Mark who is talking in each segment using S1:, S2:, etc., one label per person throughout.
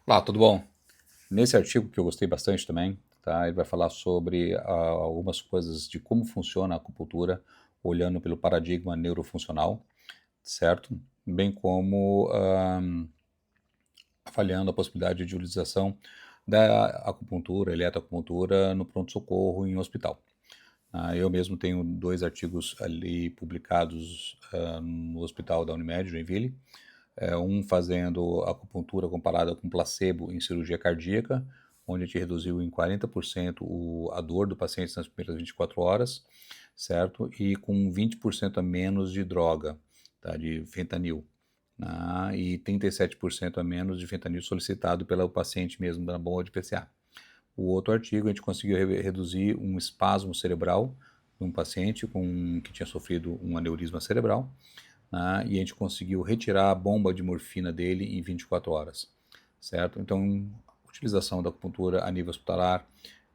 S1: Olá, tudo bom? Nesse artigo que eu gostei bastante também, tá? Ele vai falar sobre algumas coisas de como funciona a acupuntura, olhando pelo paradigma neurofuncional, certo? Bem como avaliando a possibilidade de utilização da acupuntura, eletroacupuntura no pronto-socorro em um hospital. Eu mesmo tenho 2 artigos ali publicados no hospital da Unimed, Joinville, um fazendo acupuntura comparada com placebo em cirurgia cardíaca, onde a gente reduziu em 40% a dor do paciente nas primeiras 24 horas, certo? E com 20% a menos de droga, tá? De fentanil. E 37% a menos de fentanil solicitado pelo paciente mesmo na bomba de PCA. O outro artigo, a gente conseguiu reduzir um espasmo cerebral de um paciente que tinha sofrido um aneurisma cerebral, e a gente conseguiu retirar a bomba de morfina dele em 24 horas, certo? Então, a utilização da acupuntura a nível hospitalar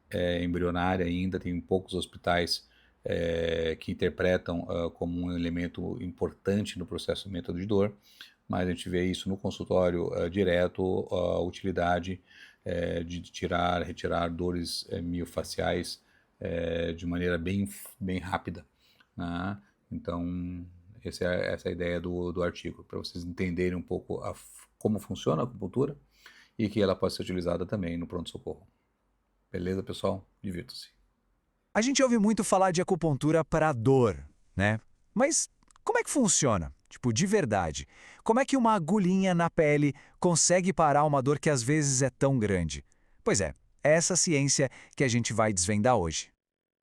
S1: é embrionária ainda, tem poucos hospitais que interpretam como um elemento importante no processamento de dor, mas a gente vê isso no consultório direto, a utilidade de retirar dores miofaciais de maneira bem rápida, né? Então, essa é a ideia do artigo, para vocês entenderem um pouco como funciona a acupuntura e que ela pode ser utilizada também no pronto-socorro. Beleza, pessoal? Divirta-se.
S2: A gente ouve muito falar de acupuntura para dor, né? Mas como é que funciona? Tipo, de verdade. Como é que uma agulhinha na pele consegue parar uma dor que às vezes é tão grande? Pois é essa ciência que a gente vai desvendar hoje.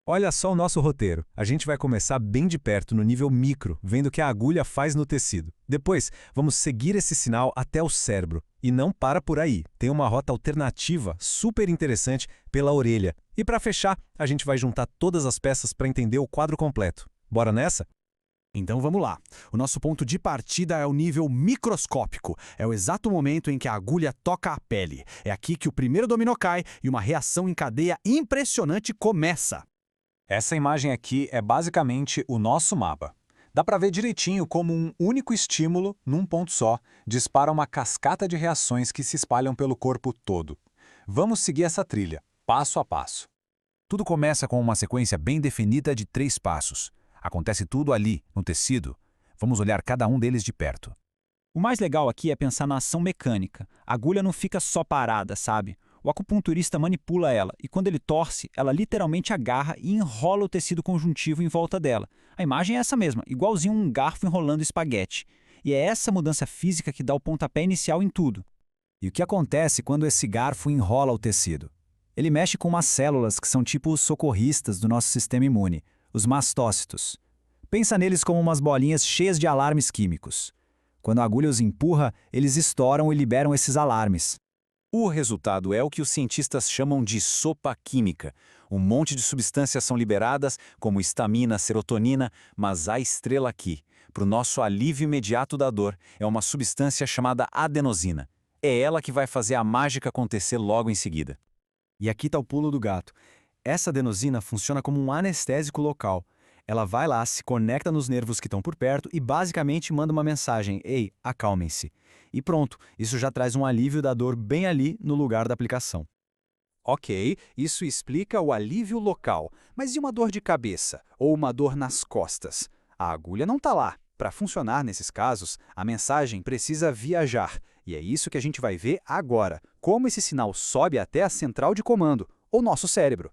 S3: Olha só o nosso roteiro. A gente vai começar bem de perto, no nível micro, vendo o que a agulha faz no tecido. Depois, vamos seguir esse sinal até o cérebro. E não para por aí. Tem uma rota alternativa super interessante pela orelha. E para fechar, a gente vai juntar todas as peças para entender o quadro completo. Bora nessa?
S4: Então vamos lá. O nosso ponto de partida é o nível microscópico. É o exato momento em que a agulha toca a pele. É aqui que o primeiro dominó cai e uma reação em cadeia impressionante começa.
S2: Essa imagem aqui é basicamente o nosso mapa. Dá para ver direitinho como um único estímulo, num ponto só, dispara uma cascata de reações que se espalham pelo corpo todo. Vamos seguir essa trilha, passo a passo.
S5: Tudo começa com uma sequência bem definida de 3 passos. Acontece tudo ali, no tecido. Vamos olhar cada um deles de perto.
S6: O mais legal aqui é pensar na ação mecânica. A agulha não fica só parada, sabe? O acupunturista manipula ela e quando ele torce, ela literalmente agarra e enrola o tecido conjuntivo em volta dela. A imagem é essa mesma, igualzinho um garfo enrolando espaguete. E é essa mudança física que dá o pontapé inicial em tudo.
S5: E o que acontece quando esse garfo enrola o tecido? Ele mexe com umas células que são tipo os socorristas do nosso sistema imune, os mastócitos. Pensa neles como umas bolinhas cheias de alarmes químicos. Quando a agulha os empurra, eles estouram e liberam esses alarmes.
S7: O resultado é o que os cientistas chamam de sopa química. Um monte de substâncias são liberadas, como histamina, serotonina, mas a estrela aqui, para o nosso alívio imediato da dor, é uma substância chamada adenosina. É ela que vai fazer a mágica acontecer logo em seguida.
S4: E aqui está o pulo do gato. Essa adenosina funciona como um anestésico local. Ela vai lá, se conecta nos nervos que estão por perto e basicamente manda uma mensagem: "Ei, acalmem-se." E pronto, isso já traz um alívio da dor bem ali no lugar da aplicação.
S7: Ok, isso explica o alívio local, mas e uma dor de cabeça ou uma dor nas costas? A agulha não está lá. Para funcionar nesses casos, a mensagem precisa viajar. E é isso que a gente vai ver agora, como esse sinal sobe até a central de comando, ou nosso cérebro.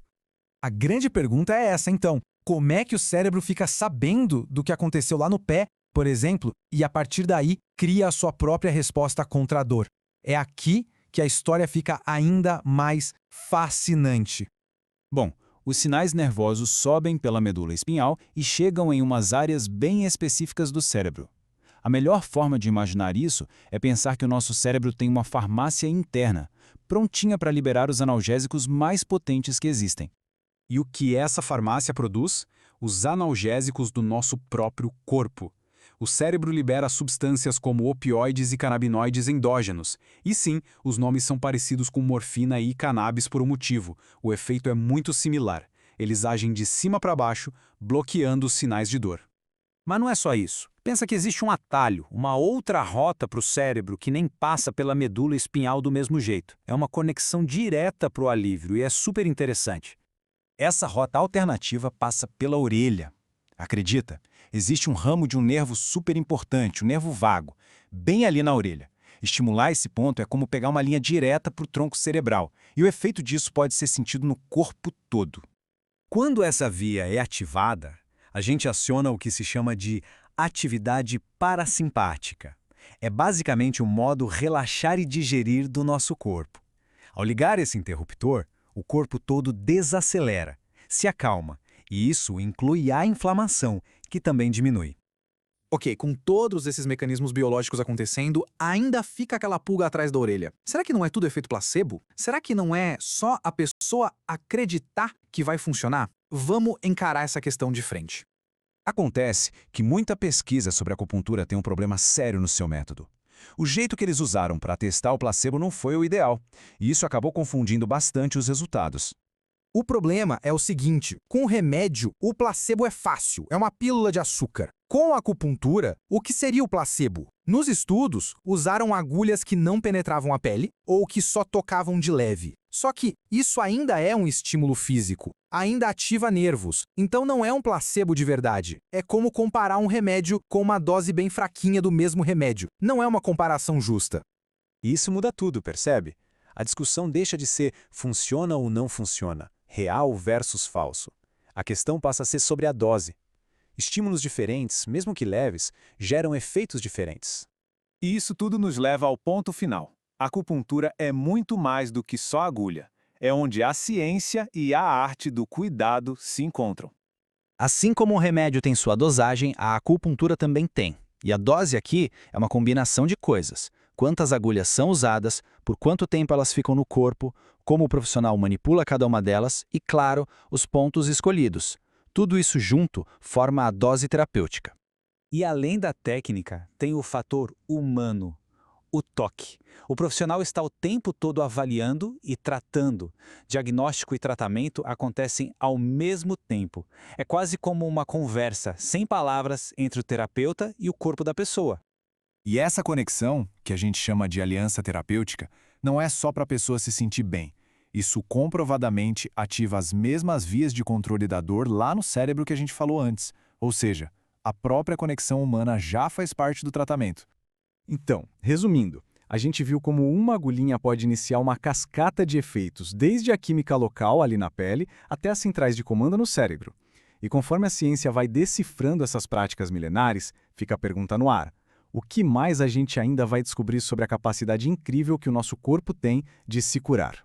S8: A grande pergunta é essa, então. Como é que o cérebro fica sabendo do que aconteceu lá no pé, por exemplo, e a partir daí cria a sua própria resposta contra a dor? É aqui que a história fica ainda mais fascinante.
S5: Bom, os sinais nervosos sobem pela medula espinhal e chegam em umas áreas bem específicas do cérebro. A melhor forma de imaginar isso é pensar que o nosso cérebro tem uma farmácia interna, prontinha para liberar os analgésicos mais potentes que existem.
S4: E o que essa farmácia produz? Os analgésicos do nosso próprio corpo. O cérebro libera substâncias como opioides e canabinoides endógenos. E sim, os nomes são parecidos com morfina e cannabis por um motivo. O efeito é muito similar. Eles agem de cima para baixo, bloqueando os sinais de dor.
S5: Mas não é só isso.
S6: Pensa que existe um atalho, uma outra rota para o cérebro que nem passa pela medula espinhal do mesmo jeito. É uma conexão direta para o alívio e é super interessante.
S5: Essa rota alternativa passa pela orelha. Acredita? Existe um ramo de um nervo super importante, o nervo vago, bem ali na orelha. Estimular esse ponto é como pegar uma linha direta para o tronco cerebral, e o efeito disso pode ser sentido no corpo todo. Quando essa via é ativada, a gente aciona o que se chama de atividade parasimpática. É basicamente o modo relaxar e digerir do nosso corpo. Ao ligar esse interruptor, o corpo todo desacelera, se acalma, e isso inclui a inflamação, que também diminui.
S8: Ok, com todos esses mecanismos biológicos acontecendo, ainda fica aquela pulga atrás da orelha. Será que não é tudo efeito placebo? Será que não é só a pessoa acreditar que vai funcionar? Vamos encarar essa questão de frente.
S3: Acontece que muita pesquisa sobre acupuntura tem um problema sério no seu método. O jeito que eles usaram para testar o placebo não foi o ideal, e isso acabou confundindo bastante os resultados.
S8: O problema é o seguinte, com o remédio, o placebo é fácil, é uma pílula de açúcar. Com a acupuntura, o que seria o placebo? Nos estudos, usaram agulhas que não penetravam a pele ou que só tocavam de leve. Só que isso ainda é um estímulo físico, ainda ativa nervos, então não é um placebo de verdade. É como comparar um remédio com uma dose bem fraquinha do mesmo remédio. Não é uma comparação justa.
S3: E isso muda tudo, percebe? A discussão deixa de ser funciona ou não funciona, real versus falso. A questão passa a ser sobre a dose. Estímulos diferentes, mesmo que leves, geram efeitos diferentes. E isso tudo nos leva ao ponto final. A acupuntura é muito mais do que só agulha. É onde a ciência e a arte do cuidado se encontram.
S5: Assim como o remédio tem sua dosagem, a acupuntura também tem. E a dose aqui é uma combinação de coisas. Quantas agulhas são usadas, por quanto tempo elas ficam no corpo, como o profissional manipula cada uma delas e, claro, os pontos escolhidos. Tudo isso junto forma a dose terapêutica.
S6: E além da técnica, tem o fator humano, o toque. O profissional está o tempo todo avaliando e tratando. Diagnóstico e tratamento acontecem ao mesmo tempo. É quase como uma conversa, sem palavras, entre o terapeuta e o corpo da pessoa.
S2: E essa conexão, que a gente chama de aliança terapêutica, não é só para a pessoa se sentir bem. Isso comprovadamente ativa as mesmas vias de controle da dor lá no cérebro que a gente falou antes. Ou seja, a própria conexão humana já faz parte do tratamento.
S3: Então, resumindo, a gente viu como uma agulhinha pode iniciar uma cascata de efeitos, desde a química local ali na pele até as centrais de comando no cérebro. E conforme a ciência vai decifrando essas práticas milenares, fica a pergunta no ar. O que mais a gente ainda vai descobrir sobre a capacidade incrível que o nosso corpo tem de se curar?